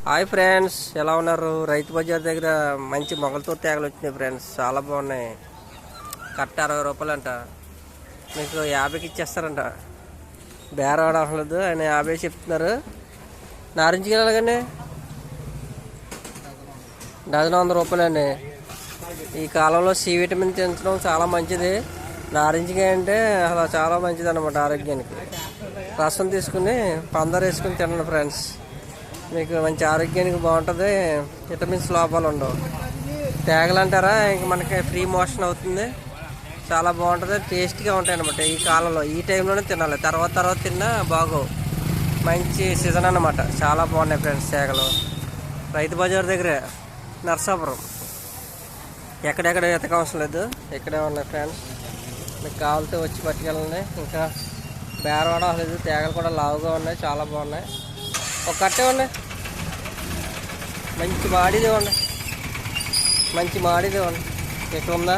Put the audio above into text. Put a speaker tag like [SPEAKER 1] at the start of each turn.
[SPEAKER 1] Hi friends, ఎలా ఉన్నారు? రైతు బజార్ దగ్గర మంచి మొగలతో తేగలు వచ్చినాయి ఫ్రెండ్స్, చాలా బాగున్నాయి. కట్ట 60 రూపాయలు అంట, మీకు 50కి ఇచ్చేస్తారంట. బేరం ఆడలేదు, ఆయన 50 చెప్తున్నారు. నారింజ కానీ డజన్ 100 రూపాయలు అండి. ఈ కాలంలో సి విటమిన్ తినడం చాలా మంచిది. నారింజకాయ అంటే అసలు చాలా మంచిది అన్నమాట ఆరోగ్యానికి. రసం తీసుకుని పందరు వేసుకుని తినండి ఫ్రెండ్స్, మీకు మంచి ఆరోగ్యానికి బాగుంటుంది. విటమిన్స్ లోపాలు ఉండవు. తేగలు అంటారా, ఇంక మనకి ఫ్రీ మోషన్ అవుతుంది. చాలా బాగుంటుంది, టేస్ట్గా ఉంటాయి అన్నమాట. ఈ కాలంలో ఈ టైంలోనే తినాలి, తర్వాత తిన్నా బాగోవు. మంచి సీజన్ అన్నమాట. చాలా బాగున్నాయి ఫ్రెండ్స్ తేగలు. రైతు బజార్ దగ్గరే, నర్సాపురం. ఎక్కడెక్కడ ఎతకవసరం లేదు, ఇక్కడే ఉన్నాయి ఫ్రెండ్స్. మీకు కావాలితే వచ్చి పట్టుకెళ్ళండి. ఇంకా బేరవాడ లేదు, తేగలు కూడా లావుగా ఉన్నాయి, చాలా బాగున్నాయి. ఒక కట్టే ఉన్నాయి, మంచి మాడిదే ఉన్నాయి, ఇక్కడ ఉందా?